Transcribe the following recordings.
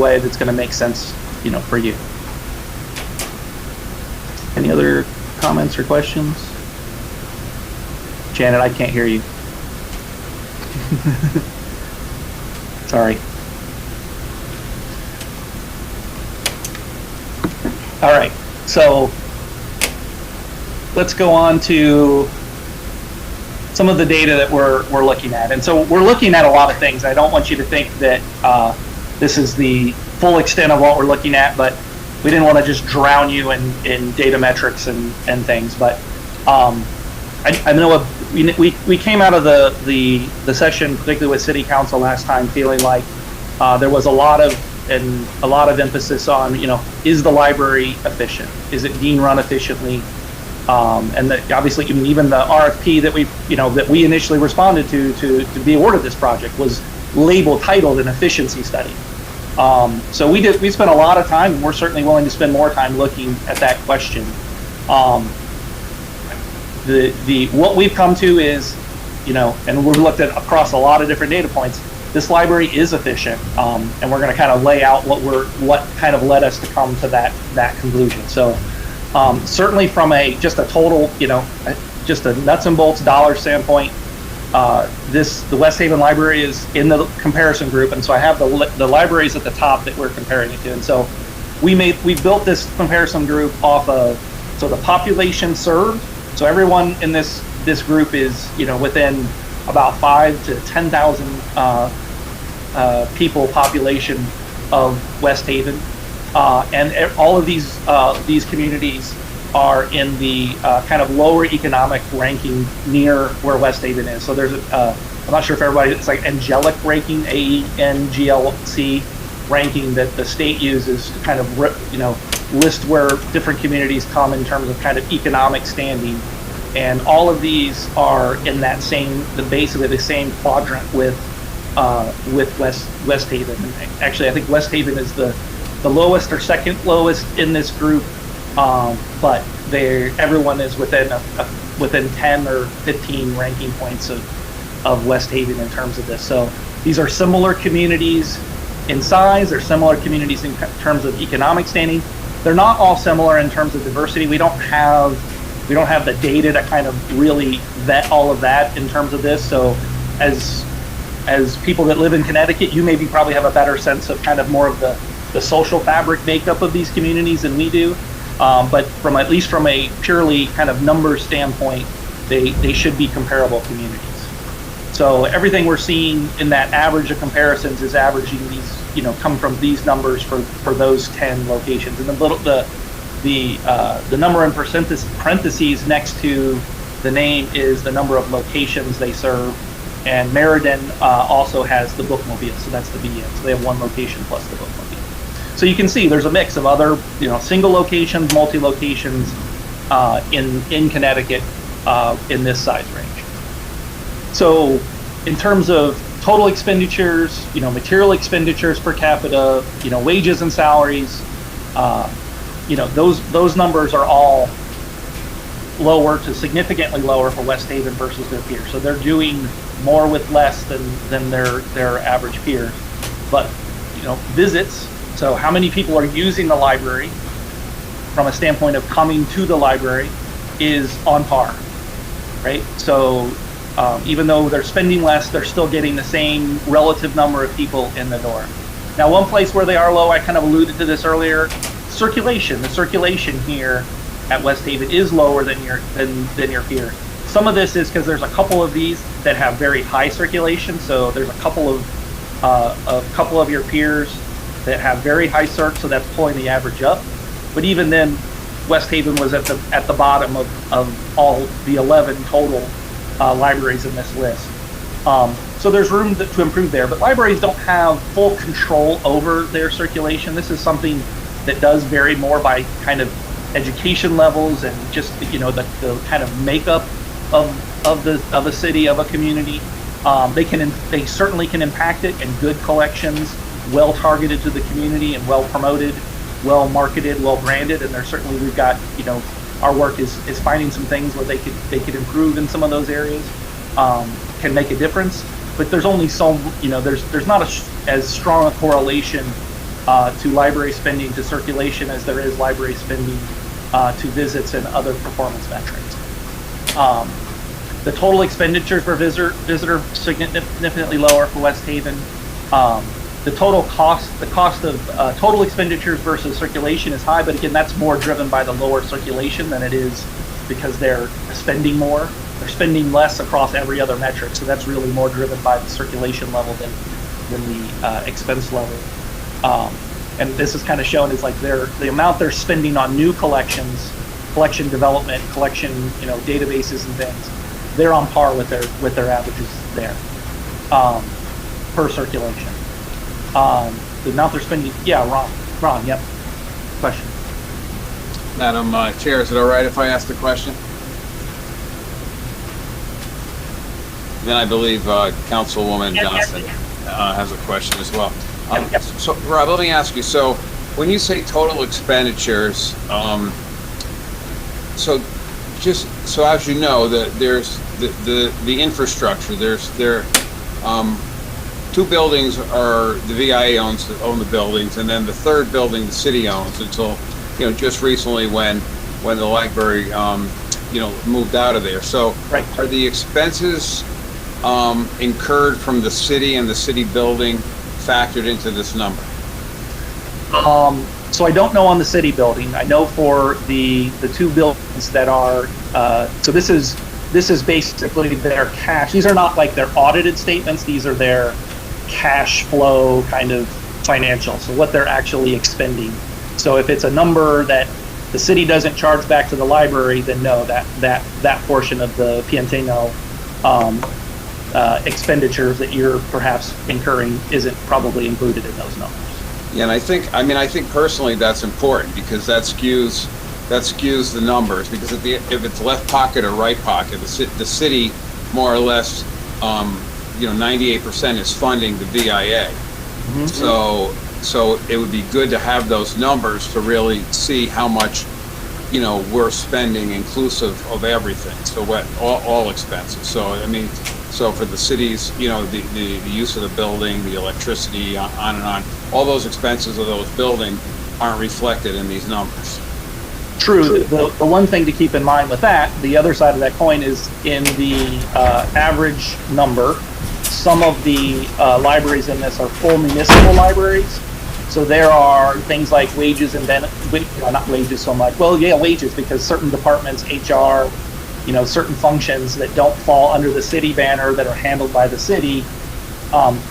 way that's going to make sense, for you. Any other comments or questions? Janet, I can't hear you. Sorry. All right, so let's go on to some of the data that we're looking at. And so we're looking at a lot of things. I don't want you to think that this is the full extent of what we're looking at, but we didn't want to just drown you in data metrics and things. But I know we came out of the session, particularly with City Council last time, feeling like there was a lot of emphasis on, is the library efficient? Is it being run efficiently? And obviously, even the RFP that we initially responded to be awarded this project was titled an efficiency study. So we spent a lot of time, and we're certainly willing to spend more time looking at that question. What we've come to is, and we've looked at across a lot of different data points. This library is efficient, and we're going to kind of lay out what kind of led us to come to that conclusion. So certainly from just a total, just a nuts and bolts dollar standpoint, the West Haven Library is in the comparison group, and so I have the libraries at the top that we're comparing it to. And so we built this comparison group off of the population served. So everyone in this group is within about 5,000 to 10,000 people population of West Haven, and all of these communities are in the kind of lower economic ranking near where West Haven is. So there's I'm not sure if everybody, it's like angelic ranking, AENGLC ranking that the state uses to kind of list where different communities come in terms of kind of economic standing. And all of these are in that basically the same quadrant with West Haven. And actually, I think West Haven is the lowest or second lowest in this group, but everyone is within 10 or 15 ranking points of West Haven in terms of this. So these are similar communities in size. They're similar communities in terms of economic standing. They're not all similar in terms of diversity. We don't have the data to kind of really vet all of that in terms of this. So as people that live in Connecticut, you maybe probably have a better sense of kind of more of the social fabric makeup of these communities than we do. But at least from a purely kind of numbers standpoint, they should be comparable communities. So everything we're seeing in that average of comparisons is averaging these, come from these numbers for those 10 locations. And the number in parentheses next to the name is the number of locations they serve. And Meriden also has the bookmobile, so that's the BN. So they have one location plus the bookmobile. So you can see there's a mix of other, single locations, multi-locations in Connecticut in this size range. So in terms of total expenditures, material expenditures per capita, wages and salaries, those numbers are all lower to significantly lower for West Haven versus their peers. So they're doing more with less than their average peers. But visits, so how many people are using the library from a standpoint of coming to the library is on par, right? So even though they're spending less, they're still getting the same relative number of people in the door. Now, one place where they are low, I kind of alluded to this earlier, circulation. The circulation here at West Haven is lower than your peers. Some of this is because there's a couple of these that have very high circulation. So there's a couple of your peers that have very high circ, so that's pulling the average up. But even then, West Haven was at the bottom of all the 11 total libraries in this list. So there's room to improve there, but libraries don't have full control over their circulation. This is something that does vary more by kind of education levels and just the kind of makeup of a city, of a community. They certainly can impact it, and good collections, well targeted to the community and well promoted, well marketed, well branded, and we've got our work is finding some things where they could improve in some of those areas, can make a difference. But there's only there's not as strong a correlation to library spending to circulation as there is library spending to visits and other performance metrics. The total expenditures per visitor significantly lower for West Haven. The cost of total expenditures versus circulation is high, but again, that's more driven by the lower circulation than it is because they're spending more. They're spending less across every other metric, so that's really more driven by the circulation level than the expense level. And this is kind of shown as like the amount they're spending on new collections, collection development, collection databases and things. They're on par with their averages there per circulation. The amount they're spending, Ron, yep. Question. Madam Chair, is it all right if I ask the question? Then I believe Councilwoman Johnson has a question as well. So, Rob, let me ask you. So, when you say total expenditures, so as you know, there's the infrastructure. There two buildings are the VIA own the buildings, and then the third building the city owns until just recently when the library moved out of there. So, right. Are the expenses incurred from the city and the city building factored into this number? So I don't know on the city building. I know for the two buildings that are so this is basically their cash. These are not like their audited statements. These are their cash flow kind of financial. So what they're actually expending. So if it's a number that the city doesn't charge back to the library, then no, that portion of the Piantino expenditures that you're perhaps incurring isn't probably included in those numbers. Yeah, and I think personally that's important because that skews the numbers because if it's left pocket or right pocket, the city more or less 98% is funding the VIA. Mm-hmm. So it would be good to have those numbers to really see how much we're spending inclusive of everything. So all expenses. So for the cities, the use of the building, the electricity, on and on, all those expenses of those buildings aren't reflected in these numbers. True. The one thing to keep in mind with that, the other side of that coin is in the average number, some of the libraries in this are full municipal libraries. So there are things like wages and not wages so much. Well, yeah, wages, because certain departments, HR, certain functions that don't fall under the city banner that are handled by the city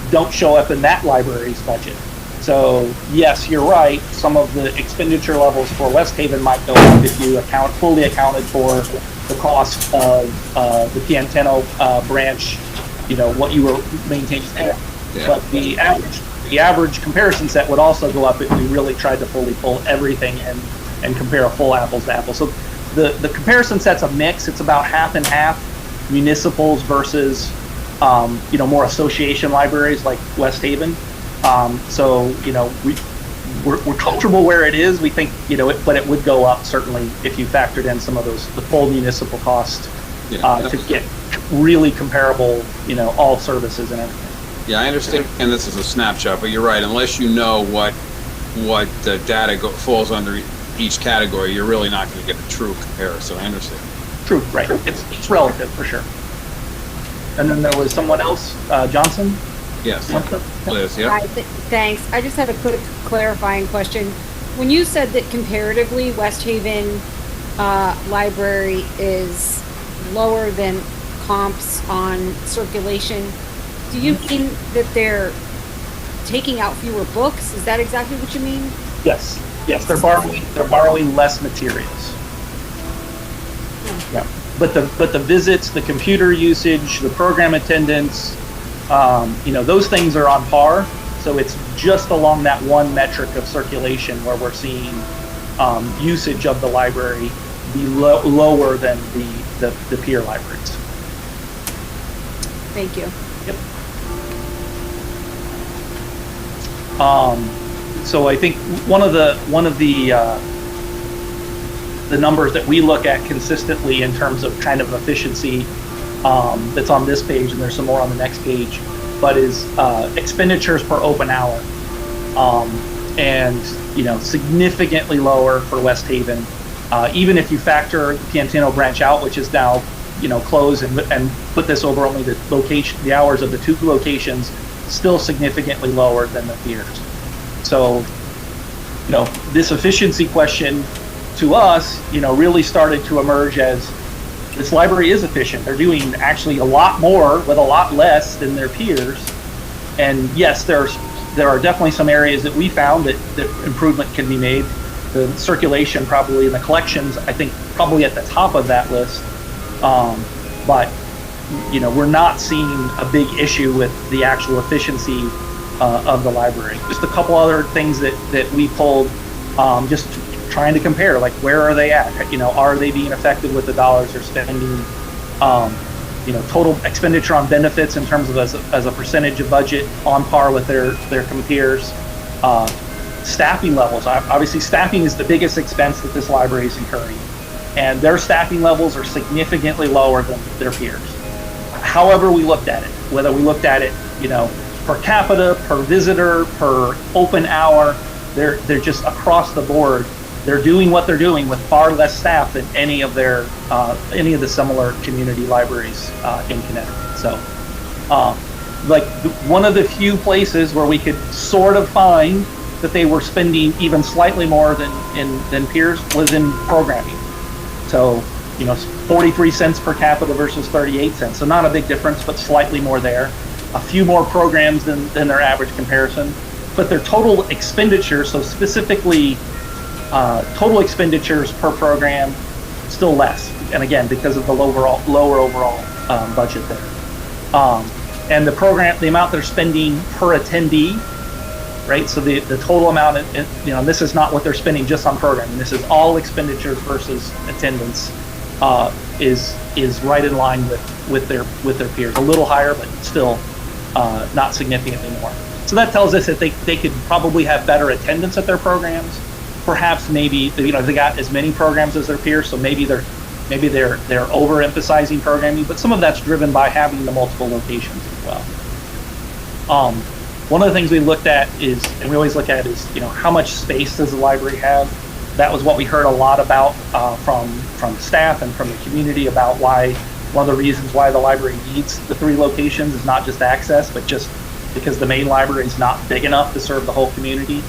don't show up in that library's budget. So yes, you're right. Some of the expenditure levels for West Haven might go up if you fully accounted for the cost of the Piantino branch, what you were maintaining there. Yeah. But the average comparison set would also go up if we really tried to fully pull everything and compare a full apples to apples. So the comparison set's a mix. It's about half and half municipals versus more association libraries like West Haven. So we're comfortable where it is. We think but it would go up certainly if you factored in some of the full municipal cost to get really comparable all services and everything. Yeah, I understand, and this is a snapshot, but you're right. Unless you know what the data falls under each category, you're really not going to get a true comparison. I understand. True, right? It's relative for sure. And then there was someone else, Johnson. Yes. Liz, yeah. Hi, thanks. I just have a quick clarifying question. When you said that comparatively, West Haven Library is lower than comps on circulation, do you mean that they're taking out fewer books? Is that exactly what you mean? Yes. They're borrowing less materials. Yeah. But the visits, the computer usage, the program attendance, those things are on par. So it's just along that one metric of circulation where we're seeing usage of the library be lower than the peer libraries. Thank you. Yep. So I think one of the numbers that we look at consistently in terms of kind of efficiency that's on this page, and there's some more on the next page, but is expenditures per open hour. and significantly lower for West Haven. Even if you factor Piantino branch out, which is now closed, and put this over only the hours of the 2 locations, still significantly lower than the peers. So this efficiency question to us really started to emerge as this library is efficient. They're doing actually a lot more with a lot less than their peers. And yes, there are definitely some areas that we found that improvement can be made. The circulation probably, and the collections, I think, probably at the top of that list. But we're not seeing a big issue with the actual efficiency of the library. Just a couple other things that we pulled, just trying to compare, like where are they at? Are they being effective with the dollars they're spending? Total expenditure on benefits in terms of as a percentage of budget, on par with their compeers. Staffing levels. Obviously, staffing is the biggest expense that this library is incurring, and their staffing levels are significantly lower than their peers. However we looked at it, whether we looked at it, per capita, per visitor, per open hour, they're just across the board. They're doing what they're doing with far less staff than any of the similar community libraries in Connecticut. So, one of the few places where we could sort of find that they were spending even slightly more than peers was in programming. So, 43 cents per capita versus 38 cents. So not a big difference, but slightly more there. A few more programs than their average comparison. But their total expenditures, so specifically total expenditures per program, still less. And again, because of the lower overall budget there. And the amount they're spending per attendee, right? So the total amount, this is not what they're spending just on programming. This is all expenditures versus attendance, is right in line with their peers. A little higher, but still not significantly more. So that tells us that they could probably have better attendance at their programs. Perhaps maybe they got as many programs as their peers, so maybe they're overemphasizing programming. But some of that's driven by having the multiple locations as well. One of the things we looked at is, and we always look at, is how much space does the library have? That was what we heard a lot about from staff and from the community about why one of the reasons why the library needs the 3 locations is not just access, but just because the main library is not big enough to serve the whole community.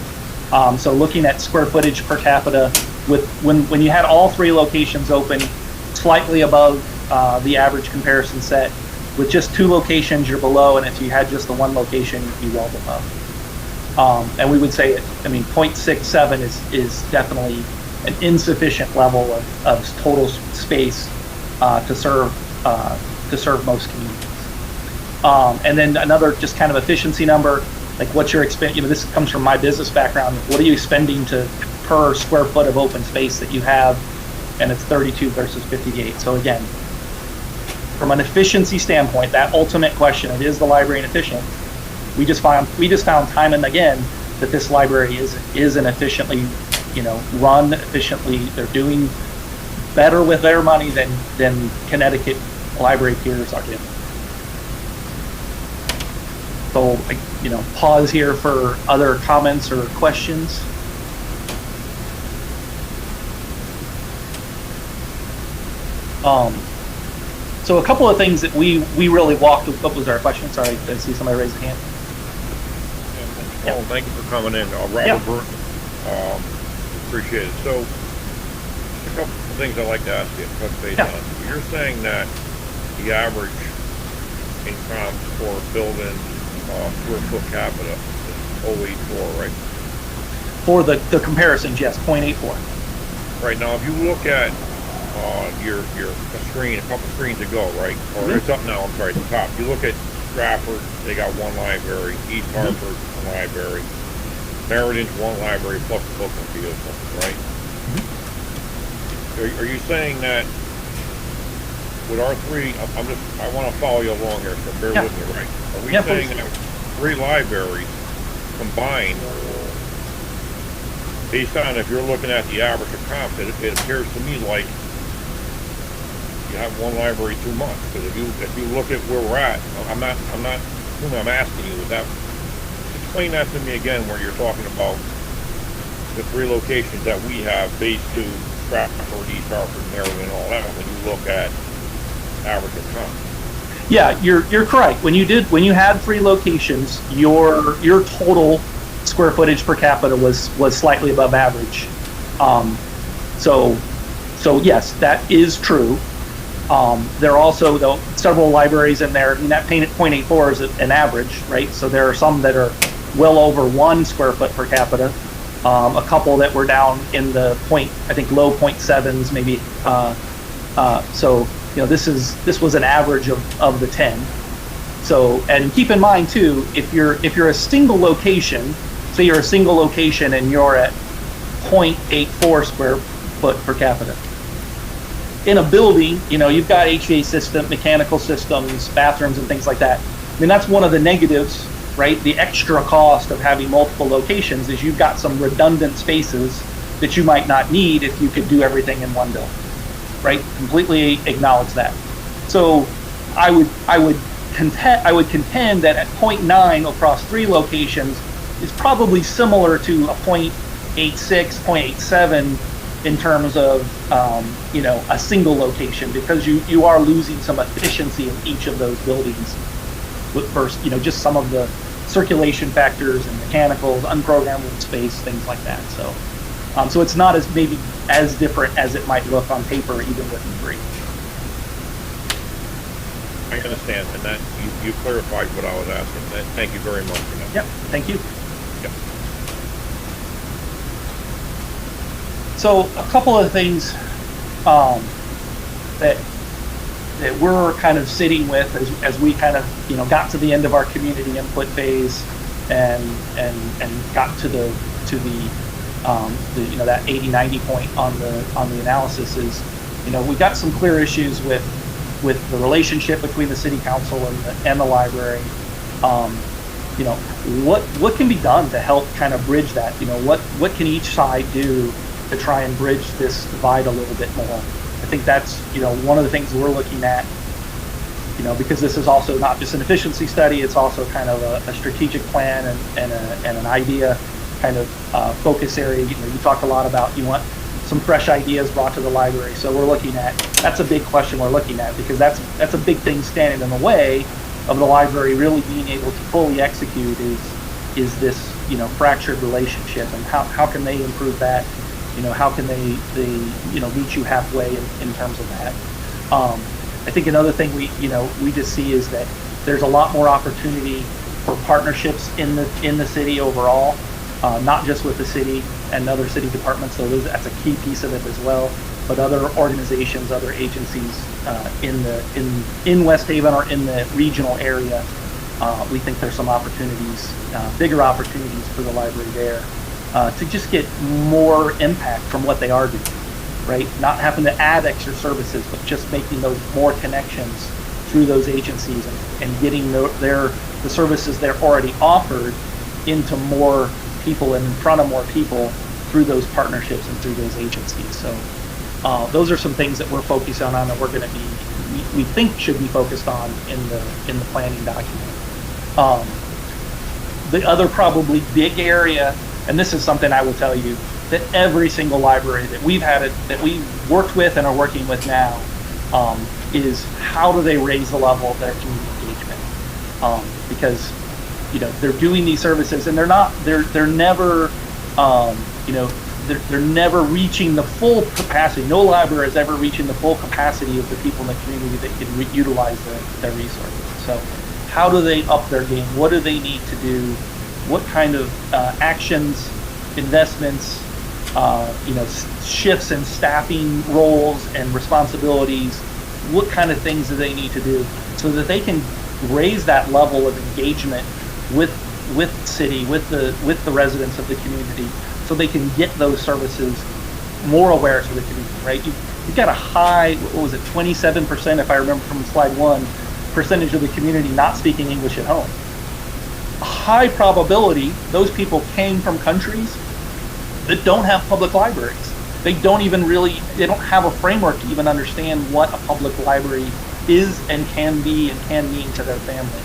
So looking at square footage per capita, when you had all 3 locations open, slightly above the average comparison set. With just 2 locations, you're below, and if you had just the 1 location, you'd be well above. And we would say, 0.67 is definitely an insufficient level of total space to serve most communities. And then another just kind of efficiency number, like what's your expense? This comes from my business background. What are you spending per square foot of open space that you have? And it's 32 versus 58. So again, from an efficiency standpoint, that ultimate question, is the library inefficient? We just found time and again that this library is an efficiently, run efficiently. They're doing better with their money than Connecticut library peers are doing. So, pause here for other comments or questions. So a couple of things that we really walked. What was our question? Sorry, did I see somebody raise a hand? Well, thank you for coming in, Robert Burton. Appreciate it. So, a couple of things I'd like to ask you, touch base on. You're saying that the average in comps for building square foot capita is 0.84, right? For the comparisons, yes, 0.84. Right, now if you look at your screen, a couple screens ago, right? Or it's up now, I'm sorry, at the top. You look at Stratford, they got 1 library. East Hartford, 1 library. Meriden, 1 library, plus the book and vehicle, right? Are you saying that with our 3, I want to follow you along here, so bear with me, right? Are we saying that 3 libraries combined, based on if you're looking at the average of comps, it appears to me like you have 1 library too much? Because if you look at where we're at, I'm asking you that. Explain that to me again, where you're talking about the 3 locations that we have, Phase 2, Stratford, East Hartford, and everything, and all that, when you look at average of count. Yeah, you're correct. When you had 3 locations, your total square footage per capita was slightly above average. So yes, that is true. There are also, though, several libraries in there. I mean, that 0.84 is an average, right? So there are some that are well over 1 square foot per capita. A couple that were down in the low 0.7s, maybe. So this was an average of the 10. So, and keep in mind too, if you're a single location, say you're a single location and you're at 0.84 square foot per capita. In a building, you've got HVAC system, mechanical systems, bathrooms, and things like that. I mean, that's one of the negatives, right? The extra cost of having multiple locations is you've got some redundant spaces that you might not need if you could do everything in one building, right? Completely acknowledge that. So I would contend that at 0.9 across 3 locations is probably similar to a 0.86, 0.87 in terms of a single location, because you are losing some efficiency in each of those buildings with first, just some of the circulation factors and mechanicals, unprogrammable space, things like that. So it's not maybe as different as it might look on paper, even with 3. I understand, and that you clarified what I was asking. Thank you very much for that. Yep, thank you. Yep. So a couple of things that we're kind of sitting with as we kind of got to the end of our community input phase and got to the that 80-90 point on the analysis is we got some clear issues with the relationship between the city council and the library. What can be done to help kind of bridge that? What can each side do to try and bridge this divide a little bit more? I think that's one of the things we're looking at, because this is also not just an efficiency study, it's also kind of a strategic plan and an idea kind of focus area. You talked a lot about you want some fresh ideas brought to the library, so we're looking at, that's a big question we're looking at, because that's a big thing standing in the way of the library really being able to fully execute is this fractured relationship, and how can they improve that? How can they meet you halfway in terms of that? I think another thing we just see is that there's a lot more opportunity for partnerships in the city overall, not just with the city and other city departments. So that's a key piece of it as well. But other organizations, other agencies in West Haven or in the regional area, we think there's some opportunities, bigger opportunities for the library there. To just get more impact from what they are doing, right? Not having to add extra services, but just making those more connections through those agencies and getting the services they're already offered into more people and in front of more people through those partnerships and through those agencies. So those are some things that we're focused on that we're going to we think should be focused on in the planning document. The other probably big area, and this is something I will tell you, that every single library that we've worked with and are working with now, is how do they raise the level of their community engagement? Because they're doing these services and they're never they're never reaching the full capacity. No library is ever reaching the full capacity of the people in the community that can utilize their resources. So how do they up their game? What do they need to do? What kind of actions, investments, shifts in staffing roles and responsibilities? What kind of things do they need to do so that they can raise that level of engagement with the city, with the residents of the community, so they can get those services more aware to the community, right? You've got a high, 27%, if I remember from slide 1, percentage of the community not speaking English at home. A high probability those people came from countries that don't have public libraries. They don't have a framework to even understand what a public library is and can be and can mean to their family.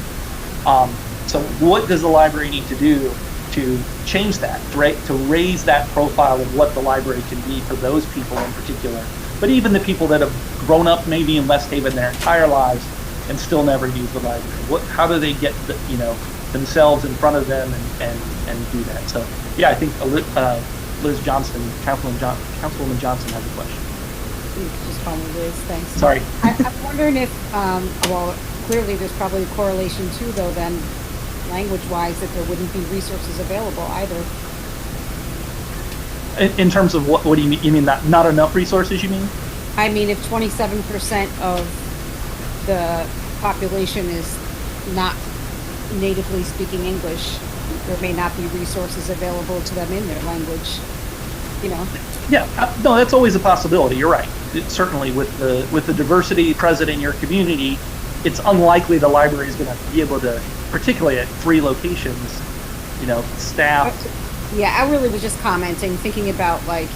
So what does the library need to do to change that, right? To raise that profile of what the library can be for those people in particular. But even the people that have grown up maybe in West Haven their entire lives and still never use the library. How do they get themselves in front of them and do that? So yeah, I think Liz Johnson, Councilwoman Johnson has a question. You can just call me Liz, thanks. Sorry. I'm wondering if, well, clearly there's probably a correlation too, though, then language-wise, that there wouldn't be resources available either. In terms of what do you mean? You mean not enough resources, you mean? I mean, if 27% of the population is not natively speaking English, there may not be resources available to them in their language, you know? Yeah, no, that's always a possibility. You're right. Certainly with the diversity present in your community, it's unlikely the library is going to be able to, particularly at 3 locations, staff. Yeah, I really was just commenting, thinking about, like,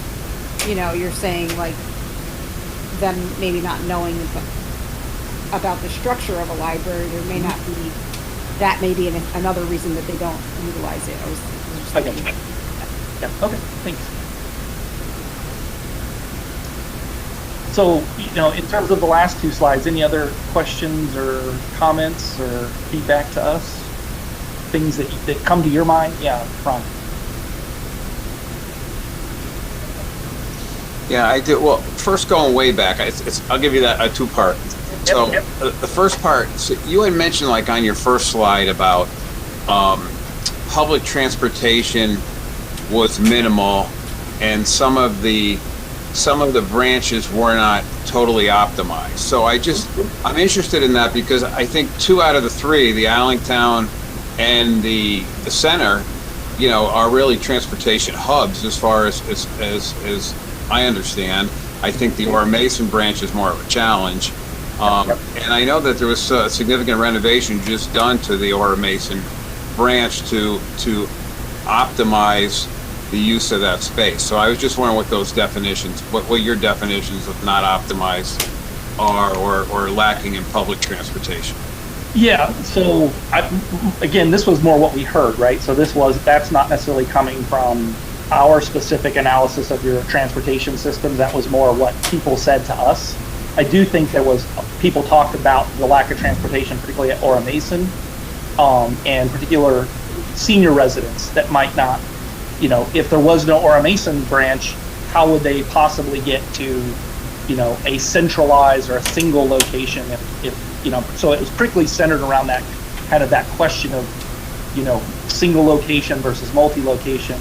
you're saying, like, them maybe not knowing about the structure of a library. There may not be, that may be another reason that they don't utilize it. I was just thinking. Okay. Yeah, okay, thanks. So, in terms of the last 2 slides, any other questions or comments or feedback to us? Things that come to your mind? Yeah, Ron. Yeah, I do. Well, first, going way back, I'll give you that a 2-part. So the first part, so you had mentioned, like, on your first slide about public transportation was minimal, and some of the branches were not totally optimized. So I'm interested in that because I think 2 out of the 3, the Allentown and the center, are really transportation hubs as far as I understand. I think the Orr Mason branch is more of a challenge. And I know that there was a significant renovation just done to the Orr Mason branch to optimize the use of that space. So I was just wondering what those definitions, what your definitions of not optimized are, or lacking in public transportation. Yeah, so again, this was more what we heard, right? So that's not necessarily coming from our specific analysis of your transportation system. That was more what people said to us. I do think people talked about the lack of transportation, particularly at Orr Mason, and particular senior residents that might not, if there was no Orr Mason branch, how would they possibly get to, a centralized or a single location if so it was particularly centered around that kind of that question of, single location versus multi-location,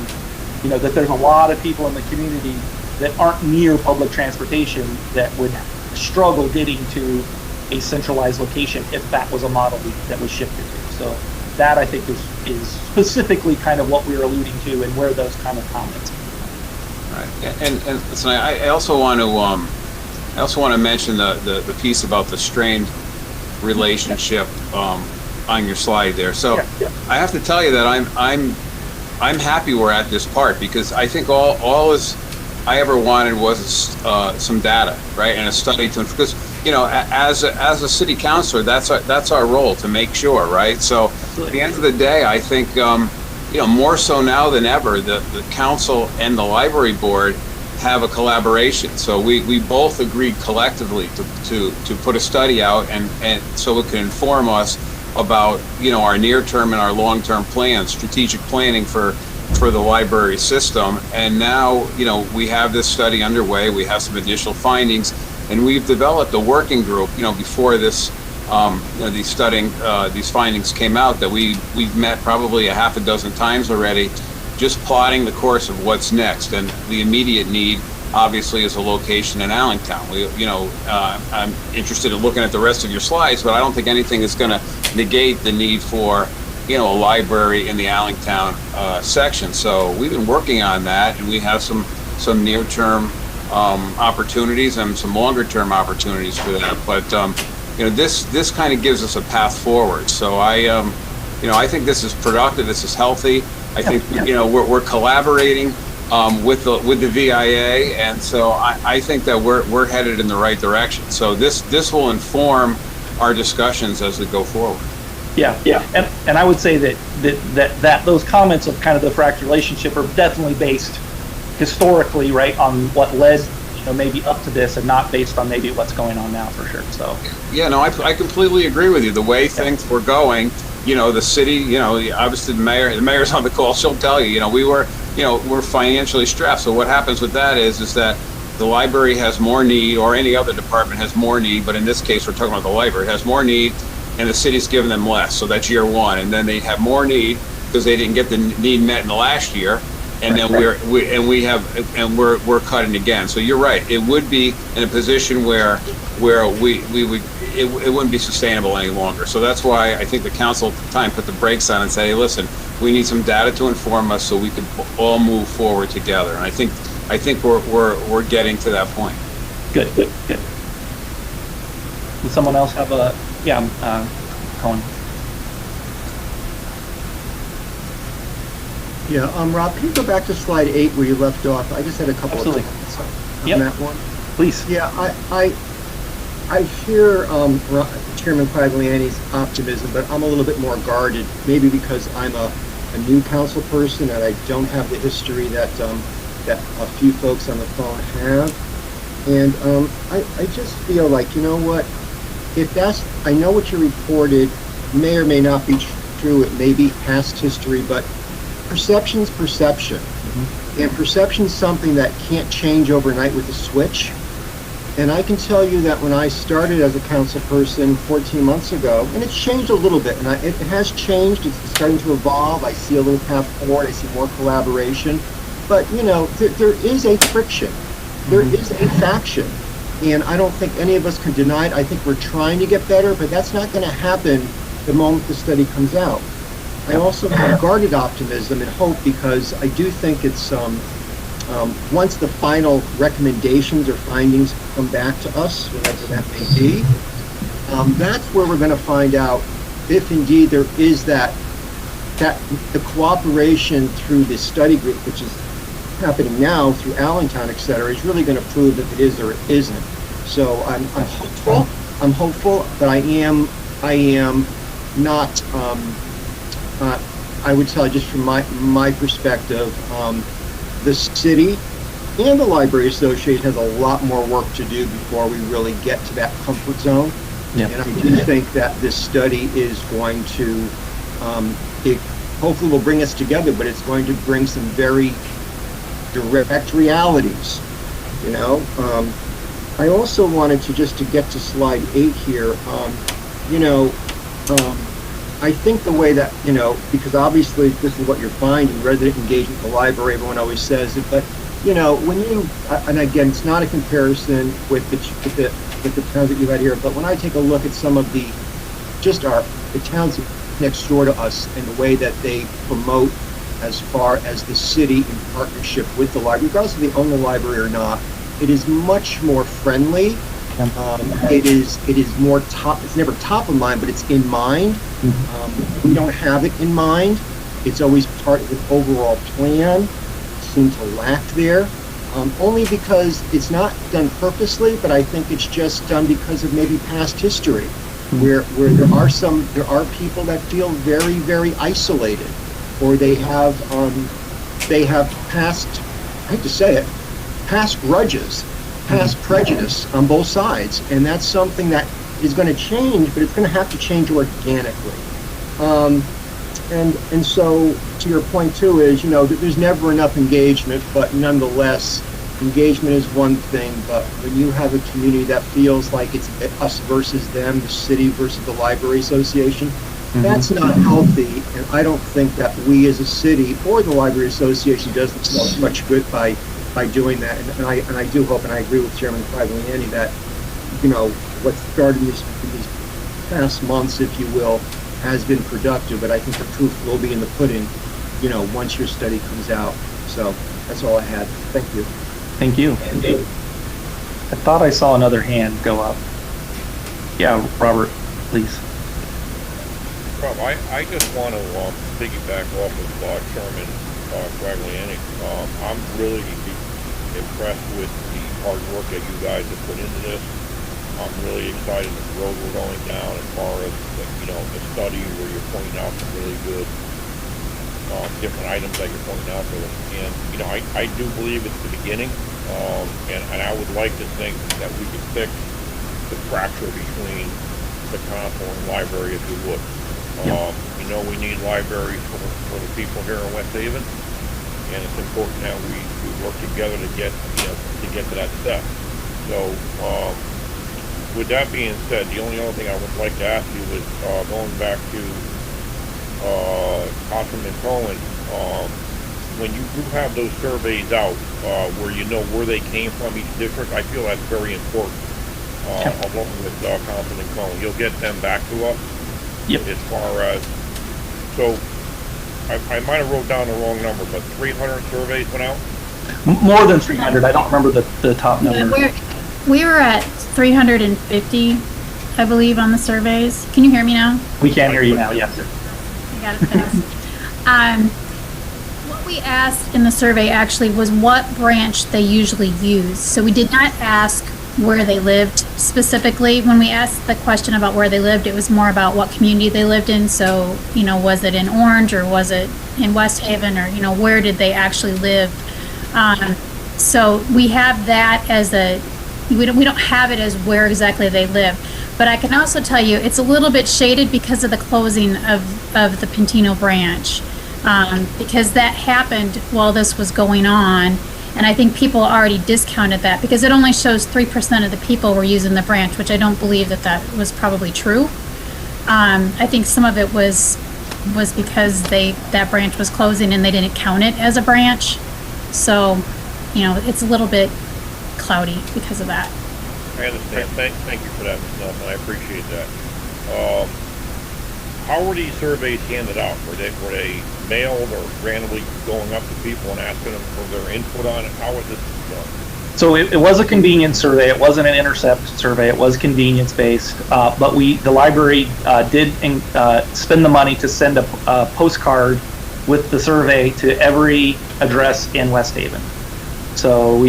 that there's a lot of people in the community that aren't near public transportation that would struggle getting to a centralized location if that was a model that was shifted to. So that, I think, is specifically kind of what we were alluding to and where those kind of comments came from. Right. And listen, I also want to mention the piece about the strained relationship on your slide there. So I have to tell you that I'm happy we're at this part, because I think all I ever wanted was some data, right, and a study to, because as a city councilor, that's our role, to make sure, right? So at the end of the day, I think more so now than ever, the council and the library board have a collaboration. So we both agreed collectively to put a study out, and so it can inform us about our near-term and our long-term plans, strategic planning for the library system. And now we have this study underway. We have some initial findings, and we've developed a working group. Before this, these findings came out, that we've met probably a half a dozen times already, just plotting the course of what's next. And the immediate need, obviously, is a location in Allentown. I'm interested in looking at the rest of your slides, but I don't think anything is going to negate the need for a library in the Allentown section. So we've been working on that, and we have some near-term opportunities and some longer-term opportunities for that. But this kind of gives us a path forward. So I think this is productive. This is healthy. I think we're collaborating with the VIA, and so I think that we're headed in the right direction. So this will inform our discussions as we go forward. Yeah. And I would say that those comments of kind of the fractured relationship are definitely based historically, right, on what led, maybe up to this, and not based on maybe what's going on now, for sure. So yeah, no, I completely agree with you. The way things were going, the city, obviously the mayor's on the call. She'll tell you, we're financially stressed. So what happens with that is that the library has more need, or any other department has more need, but in this case, we're talking about the library, it has more need, and the city's giving them less. So that's year one, and then they have more need because they didn't get the need met in the last year, and then we're cutting again. So you're right. It would be in a position where it wouldn't be sustainable any longer. So that's why I think the council at the time put the brakes on and said, hey, listen, we need some data to inform us so we can all move forward together. And I think we're getting to that point. Good. Does someone else have a Colin? Yeah, Rob, can you go back to slide 8 where you left off? I just had a couple Absolutely. of comments on that one. Please. Yeah, I hear Chairman Quagliani's optimism, but I'm a little bit more guarded, maybe because I'm a new council person and I don't have the history that a few folks on the phone have. And I just feel like, you know what, I know what you reported may or may not be true, it may be past history, but perception's perception. Mm-hmm. And perception's something that can't change overnight with a switch. And I can tell you that when I started as a council person 14 months ago, and it's changed a little bit, and it has changed, it's starting to evolve, I see a little path forward, I see more collaboration, but there is a friction, there is a faction, and I don't think any of us can deny it. I think we're trying to get better, but that's not going to happen the moment the study comes out. I also have guarded optimism and hope, because I do think it's once the final recommendations or findings come back to us, whatever that may be, that's where we're going to find out if indeed there is that the cooperation through this study group, which is happening now through Allentown, et cetera, is really going to prove if it is or it isn't. So I'm hopeful, but I am not. I would tell you, just from my perspective, the city and the Library Association has a lot more work to do before we really get to that comfort zone. Yeah. And I do think that this study is going to, it hopefully will bring us together, but it's going to bring some very direct realities. I also wanted to get to slide 8 here. I think the way that, because obviously this is what you're finding, resident engagement at the library, everyone always says it, but, when you, and again, it's not a comparison with the towns that you had here, but when I take a look at some of the towns next door to us and the way that they promote as far as the city in partnership with the library, regardless if they own the library or not, it is much more friendly. It is more it's never top of mind, but it's in mind. We don't have it in mind. It's always part of the overall plan. It seems to lack there, only because it's not done purposely, but I think it's just done because of maybe past history, where there are people that feel very, very isolated, or they have past, I hate to say it, past grudges, past prejudice on both sides, and that's something that is going to change, but it's going to have to change organically. And so, to your point too, is there's never enough engagement, but nonetheless, engagement is one thing. But when you have a community that feels like it's us versus them, the city versus the library association, that's not healthy. And I don't think that we as a city or the library association does themselves much good by doing that. And I do hope, and I agree with Chairman Quagliani, that what started in these past months, if you will, has been productive, but I think the proof will be in the pudding, once your study comes out. So that's all I had. Thank you. Thank you. I thought I saw another hand go up. Yeah, Robert, please. Rob, I just want to piggyback off of Chairman Quagliani. I'm really impressed with the hard work that you guys have put into this. I'm really excited with the road we're going down as far as, the study where you're pointing out some really good, different items that you're pointing out to us. And, I do believe it's the beginning, and I would like to think that we could fix the fracture between the council and library if we would. We need libraries for the people here in West Haven, and it's important that we work together to get to that step. So, with that being said, the only other thing I would like to ask you is, going back to Councilman Cohen, when you do have those surveys out, where you know where they came from each district, I feel that's very important. Along with Councilman Cohen, you'll get them back to us. Yep. As far as, so I might have wrote down the wrong number, but 300 surveys went out. More than 300. I don't remember the top number. We were at 350, I believe, on the surveys. Can you hear me now? We can hear you now. Yes. I got it fixed. What we asked in the survey actually was what branch they usually use. So we did not ask where they lived specifically. When we asked the question about where they lived, it was more about what community they lived in. So, was it in Orange or was it in West Haven, or, where did they actually live? So we have that as we don't have it as where exactly they live. But I can also tell you it's a little bit shaded because of the closing of the Pintino branch, because that happened while this was going on. And I think people already discounted that because it only shows 3% of the people were using the branch, which I don't believe that was probably true. I think some of it was because that branch was closing and they didn't count it as a branch. So, it's a little bit cloudy because of that. I understand. Thank you for that, Ms. Nelson. I appreciate that. How were these surveys handed out? Were they mailed or randomly going up to people and asking them for their input on it? How was this done? So it was a convenience survey. It wasn't an intercept survey. It was convenience based. But the library did spend the money to send a postcard with the survey to every address in West Haven. So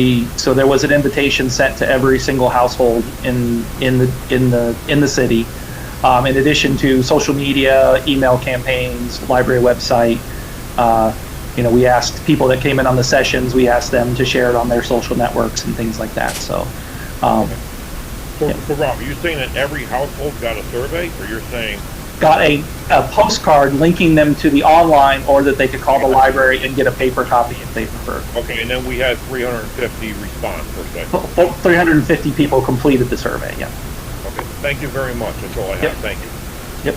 there was an invitation sent to every single household in the city. In addition to social media, email campaigns, library website. We asked people that came in on the sessions, we asked them to share it on their social networks and things like that. So, Rob, are you saying that every household got a survey, or you're saying got a postcard linking them to the online, or that they could call the library and get a paper copy if they prefer. Okay, and then we had 350 response per se. 350 people completed the survey. Yeah. Okay, thank you very much. That's all I have. Yep. Thank you. Yep.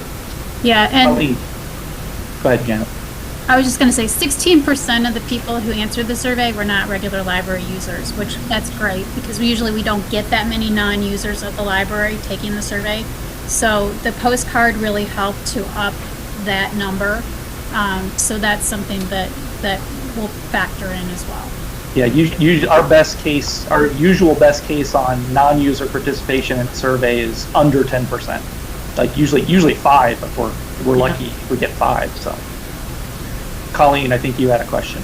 Yeah, and Go ahead, Janet. I was just going to say 16% of the people who answered the survey were not regular library users, which that's great because we don't get that many non-users of the library taking the survey. So the postcard really helped to up that number. So that's something that will factor in as well. Yeah, our usual best case on non-user participation in the survey is under 10%. Like usually 5, if we're lucky if we get 5. So, Colleen, I think you had a question.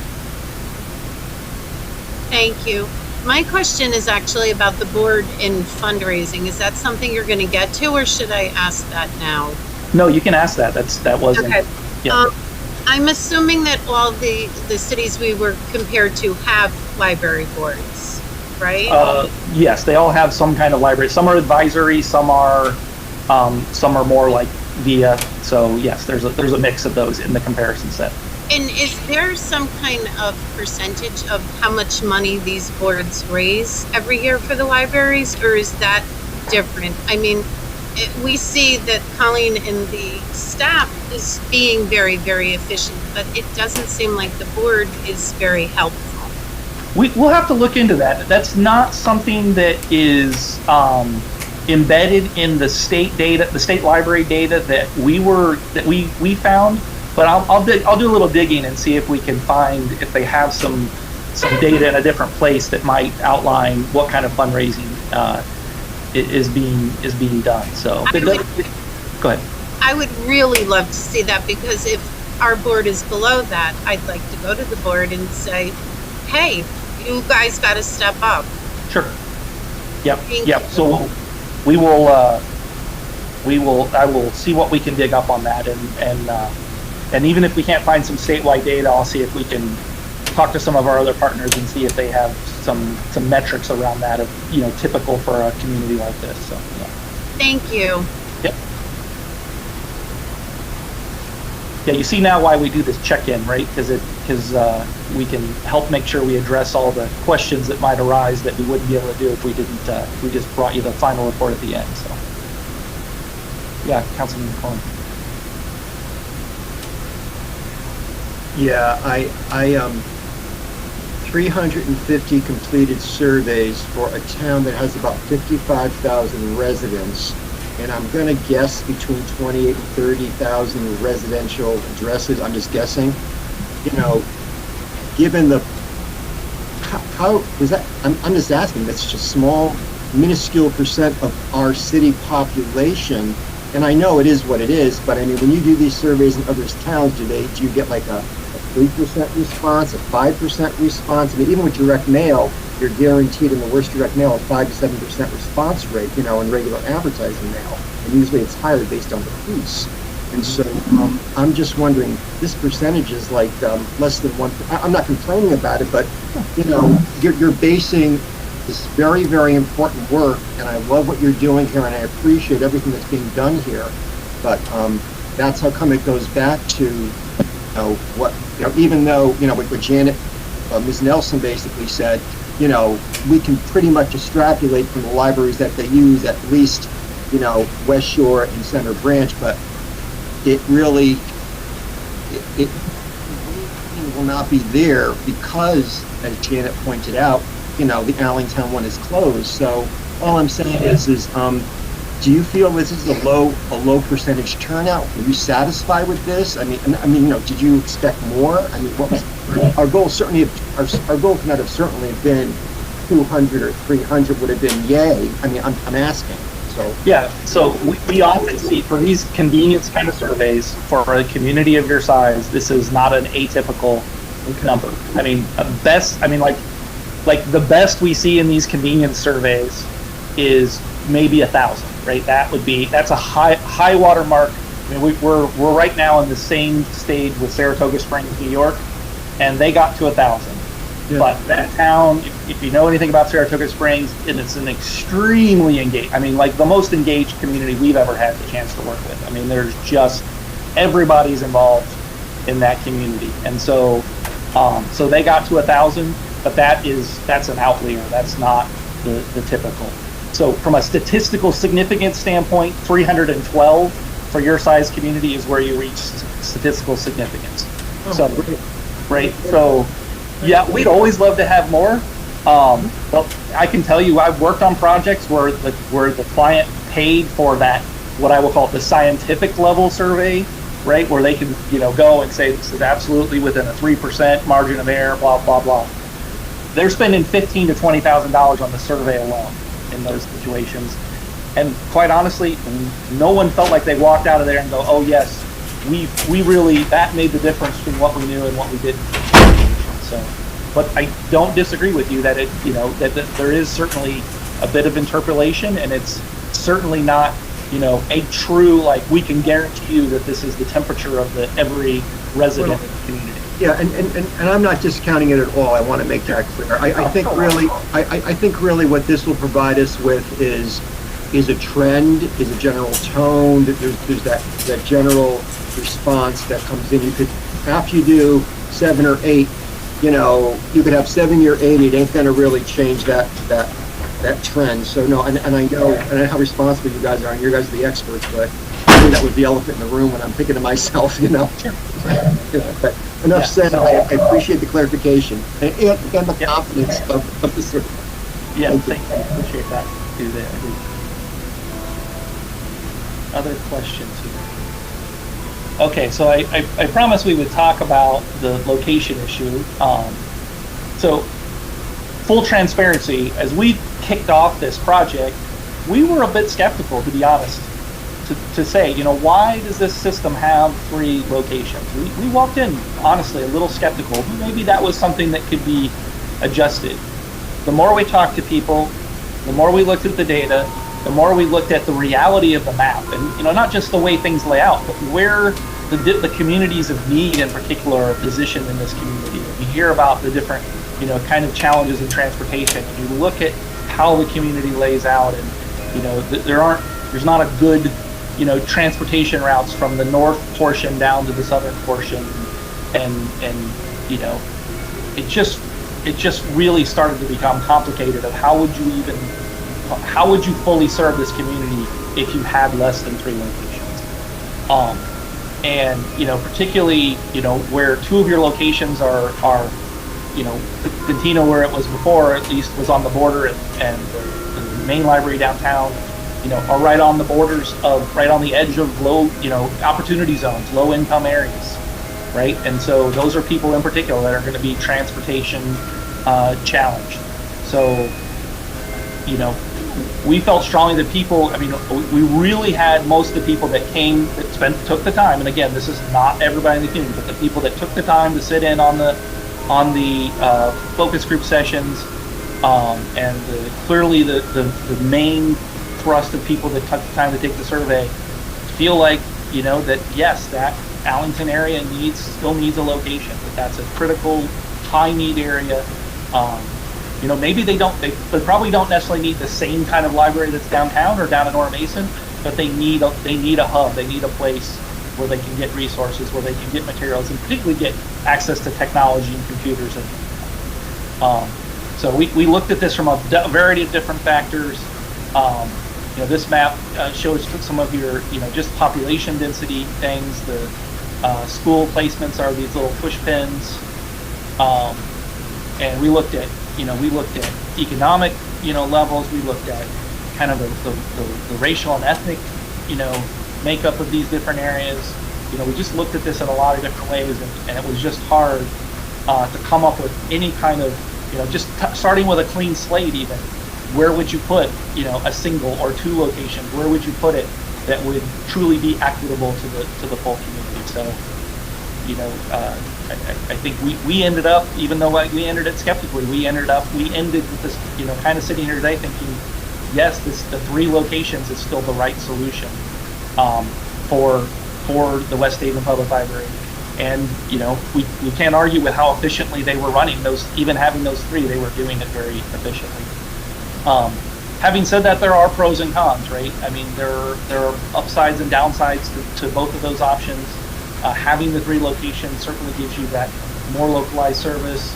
Thank you. My question is actually about the board in fundraising. Is that something you're going to get to, or should I ask that now? No, you can ask that. That wasn't. Okay. Yeah. I'm assuming that all the cities we were compared to have library boards, right? Yes, they all have some kind of library. Some are advisory, some are more like via. So yes, there's a mix of those in the comparison set. And is there some kind of percentage of how much money these boards raise every year for the libraries, or is that different? I mean, we see that Colleen and the staff is being very, very efficient, but it doesn't seem like the board is very helpful. We'll have to look into that. That's not something that is embedded in the state data, the state library data that we found. But I'll do a little digging and see if we can find if they have some data in a different place that might outline what kind of fundraising is being done. So go ahead. I would really love to see that, because if our board is below that, I'd like to go to the board and say, hey, you guys got to step up. Sure. Yep. Thank Yep. you. So we will, I will see what we can dig up on that, and even if we can't find some statewide data, I'll see if we can talk to some of our other partners and see if they have some metrics around that of, typical for a community like this. So, yeah. Thank you. Yep. Yeah, you see now why we do this check-in, right? Because we can help make sure we address all the questions that might arise that we wouldn't be able to do if we didn't. We just brought you the final report at the end. So, yeah, Councilman Cohen. Yeah, I 350 completed surveys for a town that has about 55,000 residents, and I'm going to guess between 28 and 30,000 residential addresses. I'm just guessing. Given the how is that? I'm just asking. That's just a small, minuscule percent of our city population, and I know it is what it is. But I mean, when you do these surveys in other towns, do you get like a 3% response, a 5% response? I mean, even with direct mail, you're guaranteed in the worst direct mail a 5 to 7% response rate, in regular advertising mail. And usually it's higher based on the piece. And so I'm just wondering, this percentage is like less than 1%. I'm not complaining about it, but you're basing this very, very important work, and I love what you're doing here, and I appreciate everything that's being done here. But that's how come it goes back to even though, what Janet, Ms. Nelson basically said, we can pretty much extrapolate from the libraries that they use, at least, West Shore and Center Branch, but it really, it will not be there because, as Janet pointed out, the Allentown one is closed. So all I'm saying is do you feel this is a low percentage turnout? Were you satisfied with this? I mean, did you expect more? I mean, what was our goal? Certainly, our goal could not have certainly been 200 or 300. Would have been yay. I mean, I'm asking. So yeah. So we often see for these convenience kind of surveys for a community of your size, this is not an atypical number. I mean, like the best we see in these convenience surveys is maybe 1,000. Right, that's a high water mark. I mean, we're right now in the same stage with Saratoga Springs, New York, and they got to 1,000. Yeah. But that town, if you know anything about Saratoga Springs, and it's an extremely engaged. I mean, like the most engaged community we've ever had the chance to work with. I mean, there's just everybody's involved in that community, and so they got to 1,000, but that's an outlier. That's not the typical. So from a statistical significance standpoint, 312 for your size community is where you reach statistical significance. So, right. So, yeah, we'd always love to have more. But I can tell you, I've worked on projects where the client paid for that, what I will call the scientific level survey, right, where they can go and say this is absolutely within a 3% margin of error, blah blah blah. They're spending $15,000 to $20,000 on the survey alone in those situations, and quite honestly, no one felt like they walked out of there and go, oh yes, we really, that made the difference between what we knew and what we didn't. So, but I don't disagree with you that that there is certainly a bit of interpolation, and it's certainly not a true, like, we can guarantee you that this is the temperature of every resident of the community. Yeah, and I'm not discounting it at all. I want to make that clear. I think really what this will provide us with is a trend, is a general tone. That there's that general response that comes in. You could, after you do 7 or 8, you could have 70 or 80. It ain't gonna really change that trend. So no, and I know how responsible you guys are, and you guys are the experts, but I think that was the elephant in the room when I'm thinking to myself, Sure. But enough said. I appreciate the clarification and the confidence of the survey. Yeah, thank you. Appreciate that. Do that. Other questions here? Okay, so I promised we would talk about the location issue. So, full transparency, as we kicked off this project, we were a bit skeptical, to be honest, to say, why does this system have 3 locations? We walked in, honestly, a little skeptical. Maybe that was something that could be adjusted. The more we talked to people, the more we looked at the data, the more we looked at the reality of the map, and not just the way things lay out, but where the communities of need in particular are positioned in this community. We hear about the different kind of challenges in transportation, and you look at how the community lays out, and there's not a good transportation routes from the north portion down to the southern portion, and it just really started to become complicated of how would you fully serve this community if you had less than 3 locations. And particularly where 2 of your locations are Cantina, where it was before, at least was on the border, and the main library downtown are right on the borders of, right on the edge of low opportunity zones, low income areas, right? And so those are people in particular that are going to be transportation challenged. So we felt strongly that people, we really had most of the people that came, that took the time, and again, this is not everybody in the community, but the people that took the time to sit in on the focus group sessions, and clearly the main thrust of people that took the time to take the survey feel like, that yes, that Allington area still needs a location, that's a critical, high need area. Maybe they probably don't necessarily need the same kind of library that's downtown or down in North Mason, but they need a hub. They need a place where they can get resources, where they can get materials, and particularly get access to technology and computers. So we looked at this from a variety of different factors. This map shows some of your, just population density things. The school placements are these little push pins, and we looked at economic, levels. We looked at kind of the racial and ethnic, makeup of these different areas. We just looked at this in a lot of different ways, and it was just hard to come up with any kind of, starting with a clean slate even. Where would you put, a single or 2 locations? Where would you put it that would truly be equitable to the full community? So, I think we ended up, even though we entered it skeptically, we ended with this, kind of sitting here today thinking, yes, the 3 locations is still the right solution for the West Haven Public Library. And, we can't argue with how efficiently they were running those, even having those 3, they were doing it very efficiently. Having said that, there are pros and cons, right? There are upsides and downsides to both of those options. Having the 3 locations certainly gives you that more localized service,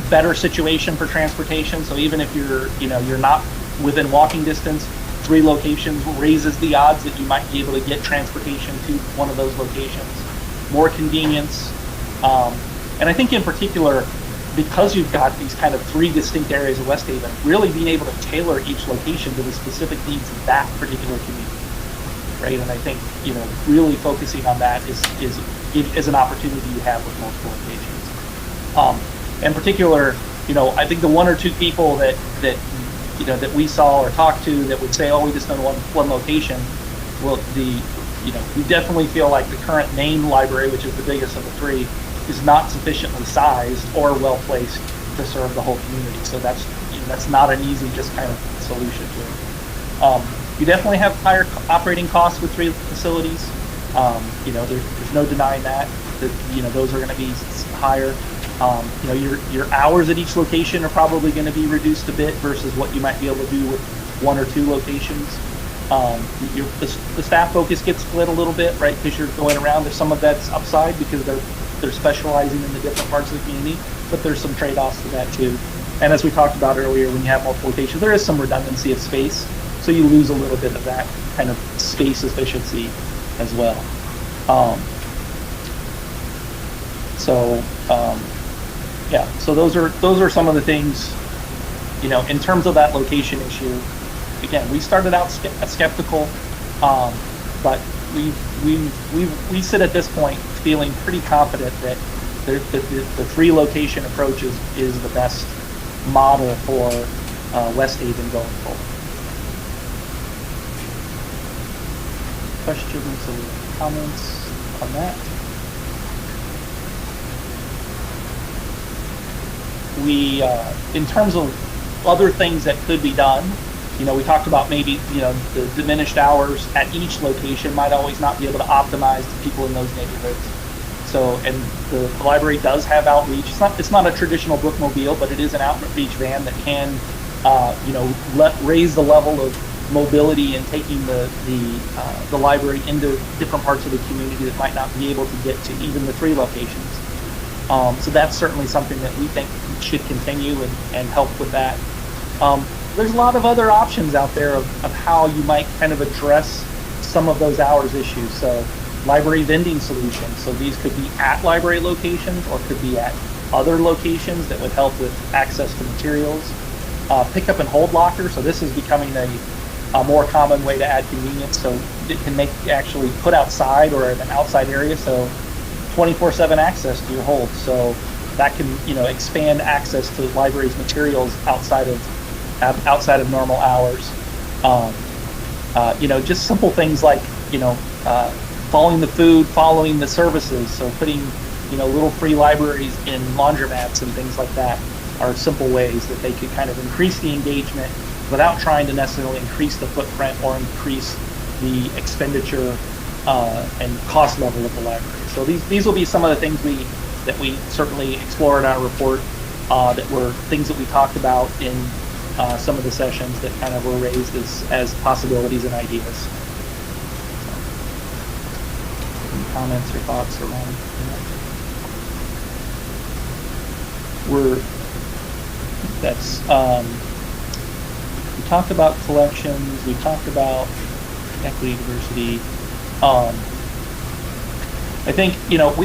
better situation for transportation. So even if you're not within walking distance, 3 locations raises the odds that you might be able to get transportation to one of those locations. More convenience, and I think in particular, because you've got these kind of 3 distinct areas of West Haven, really being able to tailor each location to the specific needs of that particular community, right? And I think, really focusing on that is an opportunity you have with multiple locations. In particular, I think the 1 or 2 people that we saw or talked to that would say, oh, we just know one location, well, we definitely feel like the current main library, which is the biggest of the 3, is not sufficiently sized or well placed to serve the whole community. So that's not an easy just kind of solution to it. You definitely have higher operating costs with 3 facilities. There's no denying that those are going to be higher. Your hours at each location are probably going to be reduced a bit versus what you might be able to do with 1 or 2 locations. The staff focus gets split a little bit, right? Because you're going around. There's some of that's upside because they're specializing in the different parts of the community, but there's some trade-offs to that too. And as we talked about earlier, when you have multiple locations, there is some redundancy of space, so you lose a little bit of that kind of space efficiency as well. So those are some of the things, in terms of that location issue. Again, we started out skeptical, but we sit at this point feeling pretty confident that the 3 location approach is the best model for West Haven going forward. Questions or comments on that? We, in terms of other things that could be done, We talked about maybe, the diminished hours at each location might always not be able to optimize the people in those neighborhoods. So, and the library does have outreach. It's not a traditional bookmobile, but it is an outreach van that can, raise the level of mobility and taking the library into different parts of the community that might not be able to get to even the 3 locations. So that's certainly something that we think should continue and help with that. There's a lot of other options out there of how you might kind of address some of those hours issues. So library vending solutions. So these could be at library locations or could be at other locations that would help with access to materials. Pick up and hold lockers. So this is becoming a more common way to add convenience. So it can make actually put outside or in an outside area. So 24/7 access to your hold. So that can, expand access to the library's materials outside of normal hours. Just simple things like, following the food, following the services. So putting, little free libraries in laundromats and things like that are simple ways that they could kind of increase the engagement without trying to necessarily increase the footprint or increase the expenditure and cost level of the library. So these will be some of the things that we certainly explore in our report, that were things that we talked about in some of the sessions that kind of were raised as possibilities and ideas. So, any comments or thoughts around that? We talked about collections, we talked about equity, diversity. I think,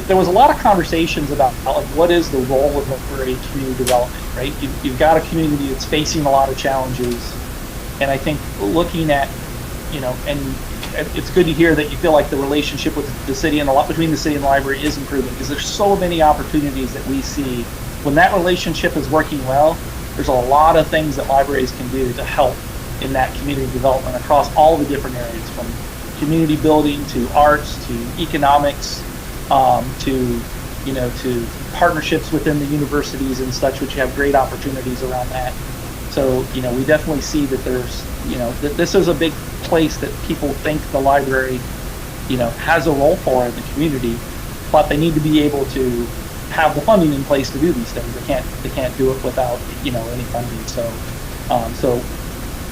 there was a lot of conversations about what is the role of library community development, right? You've got a community that's facing a lot of challenges. And I think looking at, and it's good to hear that you feel like the relationship with the city and between the city and the library is improving, because there's so many opportunities that we see. When that relationship is working well, there's a lot of things that libraries can do to help in that community development across all the different areas, from community building to arts to economics, to partnerships within the universities and such, which have great opportunities around that. So, we definitely see that there's, that this is a big place that people think the library, has a role for in the community, but they need to be able to have the funding in place to do these things. They can't do it without, any funding. So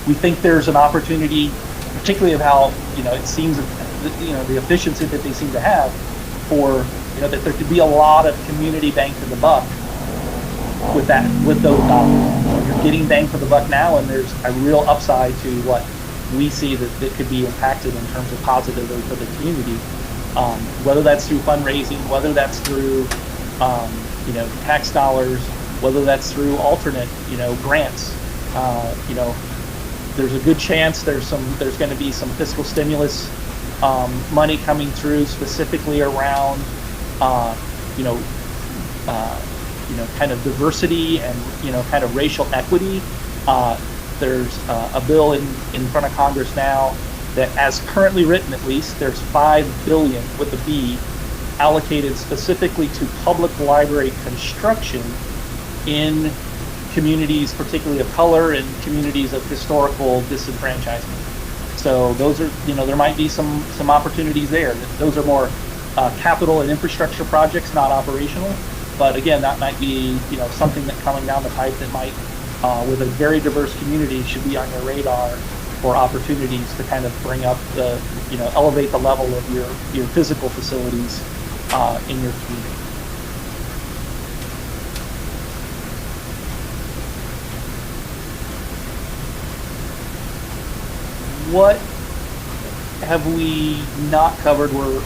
we think there's an opportunity, particularly of how, it seems, the efficiency that they seem to have for, that there could be a lot of community bang for the buck with those dollars. You're getting bang for the buck now, and there's a real upside to what we see that could be impacted in terms of positively for the community. Whether that's through fundraising, whether that's through, tax dollars, whether that's through alternate, grants. There's a good chance there's going to be some fiscal stimulus money coming through specifically around, kind of diversity and, kind of racial equity. There's a bill in front of Congress now that, as currently written at least, there's $5 billion with a B allocated specifically to public library construction in communities, particularly of color, and communities of historical disenfranchisement. So those are, there might be some opportunities there. Those are more capital and infrastructure projects, not operational. But again, that might be, something that coming down the pipe that might, with a very diverse community, should be on your radar for opportunities to kind of bring up the, elevate the level of your physical facilities in your community. What have we not covered? We're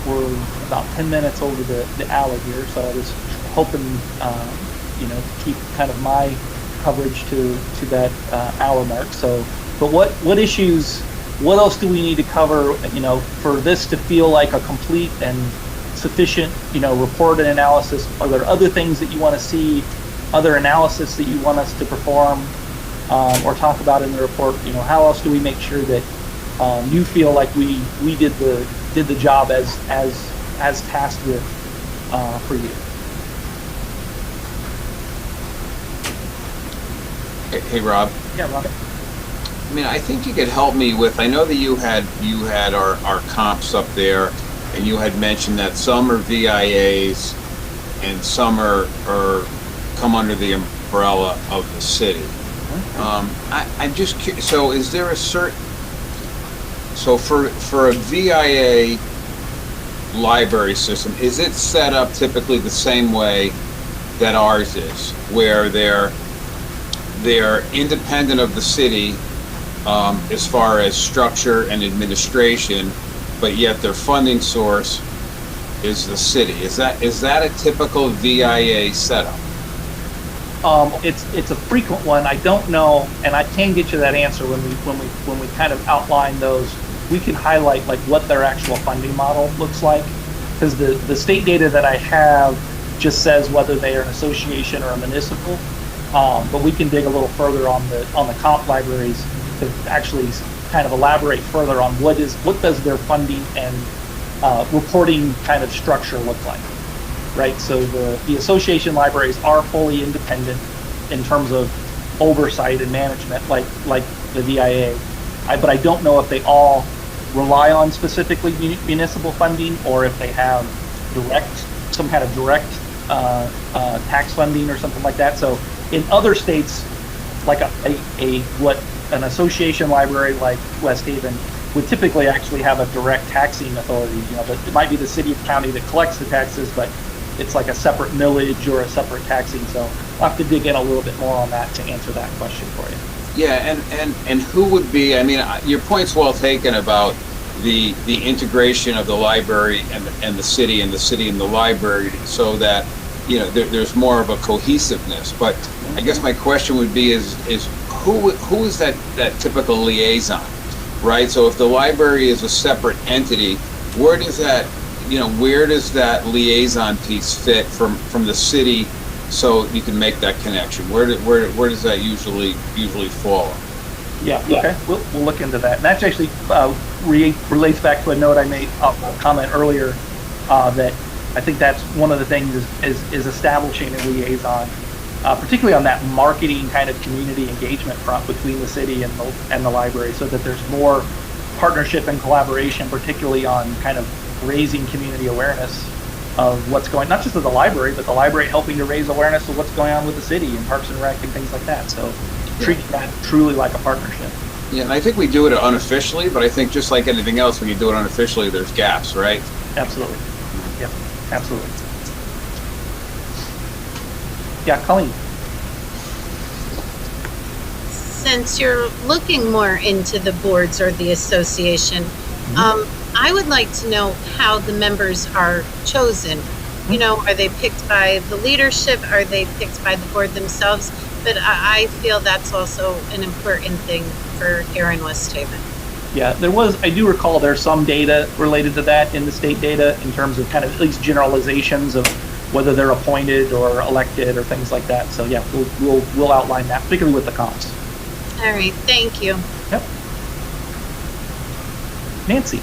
about 10 minutes over the hour here, so I was hoping, to keep kind of my coverage to that hour mark. So, but what issues? What else do we need to cover? For this to feel like a complete and sufficient, report and analysis. Are there other things that you want to see? Other analysis that you want us to perform or talk about in the report? How else do we make sure that you feel like we did the job as tasked with for you? Hey, Rob. Yeah, Rob. mean, I think you could help me with, I know that you had our comps up there, and you had mentioned that some are VIAs and some are come under the umbrella of the city. I'm just curious, so is there a certain, so for a VIA library system, is it set up typically the same way that ours is, where they're independent of the city as far as structure and administration, but yet their funding source is the city? Is that a typical VIA setup? It's a frequent one. I don't know, and I can get you that answer when we kind of outline those. We can highlight like what their actual funding model looks like, because the state data that I have just says whether they are an association or a municipal. But we can dig a little further on the comp libraries to actually kind of elaborate further on what does their funding and reporting kind of structure look like, right? So the association libraries are fully independent in terms of oversight and management, like the VIA. But I don't know if they all rely on specifically municipal funding, or if they have some kind of direct tax funding or something like that. So in other states, like what an association library like West Haven would typically actually have a direct taxing authority. You know, it might be the city or county that collects the taxes, but it's like a separate millage or a separate taxing. So I'll have to dig in a little bit more on that to answer that question for you. Yeah, and who would be, I mean, your point's well taken about the integration of the library and the city and the library, so that, you know, there's more of a cohesiveness. But I guess my question would be is who is that typical liaison, right? So if the library is a separate entity, where does that liaison piece fit from the city, so you can make that connection? Where does that usually fall? Yeah. Okay. We'll look into that. And that's actually relates back to a note I made, a comment earlier, that I think that's one of the things is establishing a liaison, particularly on that marketing kind of community engagement front between the city and the library, so that there's more partnership and collaboration, particularly on kind of raising community awareness of what's going, not just at the library, but the library helping to raise awareness of what's going on with the city and Parks and Rec and things like that. So treating that truly like a partnership. Yeah, and I think we do it unofficially, but I think just like anything else, when you do it unofficially, there's gaps, right? Absolutely. Yep, absolutely. Yeah, Colleen. Since you're looking more into the boards or the association, I would like to know how the members are chosen. You know, are they picked by the leadership? Are they picked by the board themselves? But I feel that's also an important thing for here in West Haven. Yeah, I do recall there's some data related to that in the state data, in terms of kind of at least generalizations of whether they're appointed or elected or things like that. So yeah, we'll outline that, particularly with the comps. All right, thank you. Yep. Nancy.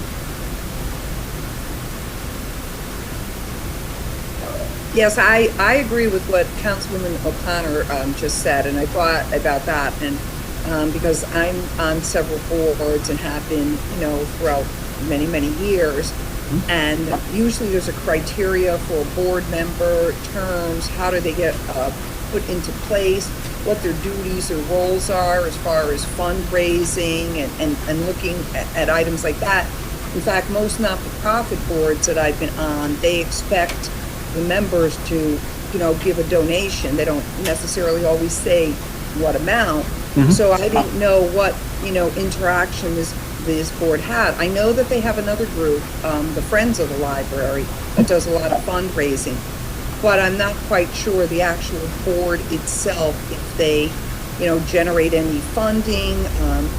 Yes, I agree with what Councilwoman O'Connor just said, and I thought about that, and because I'm on several boards and have been, you know, throughout many, many years, and usually there's a criteria for a board member, terms, how do they get put into place, what their duties or roles are as far as fundraising and looking at items like that. In fact, most not-for-profit boards that I've been on, they expect the members to, you know, give a donation. They don't necessarily always say what amount. So I didn't know what, you know, interaction this board had. I know that they have another group, the Friends of the Library, that does a lot of fundraising, but I'm not quite sure the actual board itself, if they, you know, generate any funding,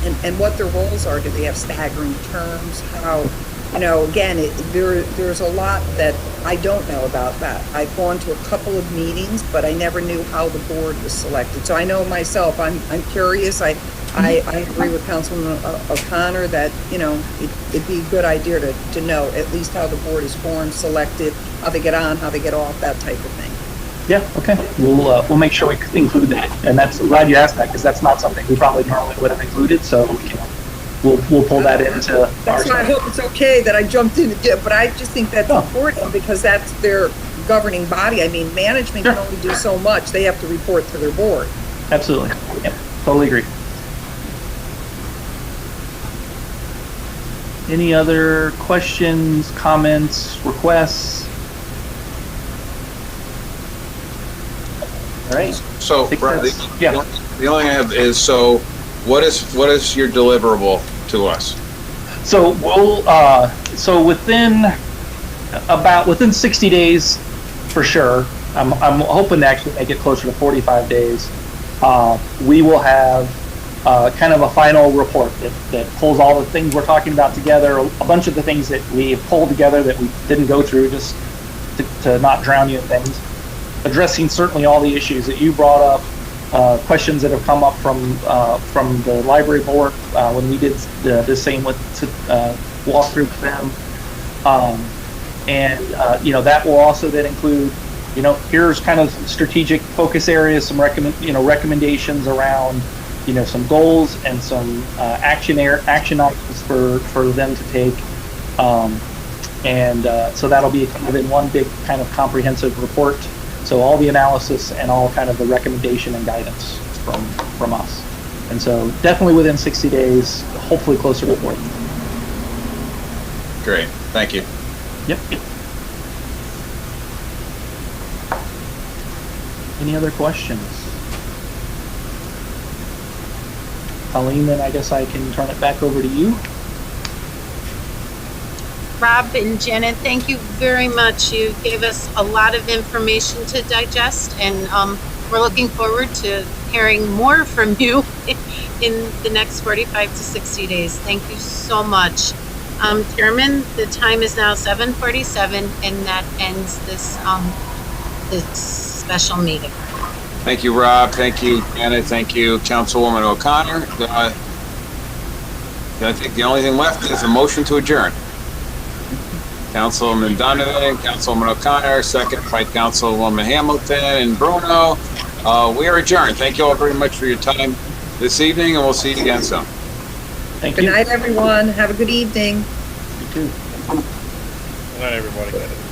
and what their roles are. Do they have staggering terms? How, you know, again, there's a lot that I don't know about that. I've gone to a couple of meetings, but I never knew how the board was selected. So I know myself, I'm curious. I agree with Councilman O'Connor that, you know, it'd be a good idea to know at least how the board is formed, selected, how they get on, how they get off, that type of thing. Yeah, okay. We'll make sure we include that. And that's, I'm glad you asked that, because that's not something we probably normally would have included, so we'll pull that into our. That's why I hope it's okay that I jumped in, but I just think that's Oh. important because that's their governing body. I mean, management can Sure. only do so much. They have to report to their board. Absolutely. Yep, totally agree. Any other questions, comments, requests? All right. So, Think Rob, that's- yeah. the only thing I have is, so what is your deliverable to us? So so within 60 days, for sure. I'm hoping to actually make it closer to 45 days. We will have kind of a final report that pulls all the things we're talking about together, a bunch of the things that we have pulled together that we didn't go through, just to not drown you in things. Addressing certainly all the issues that you brought up, questions that have come up from the library board when we did the same with walk through with them, and that will also then include, here's kind of strategic focus areas, some recommendations around some goals and some action items for them to take, so that'll be kind of in one big kind of comprehensive report. So all the analysis and all kind of the recommendation and guidance from us. And so definitely within 60 days, hopefully closer to 40. Great, thank you. Yep. Any other questions? Colleen, then I guess I can turn it back over to you. Rob and Janet, thank you very much. You gave us a lot of information to digest, and we're looking forward to hearing more from you in the next 45 to 60 days. Thank you so much. Chairman, the time is now 7:47, and that ends this special meeting. Thank you, Rob. Thank you, Janet. Thank you, Councilwoman O'Connor. I think the only thing left is a motion to adjourn. Councilwoman Donovan, Councilwoman O'Connor, second by Councilwoman Hamilton and Bruno. We are adjourned. Thank you all very much for your time this evening, and we'll see you again soon. Thank Good you. night, everyone. Have a good evening. You too. Good night, everybody.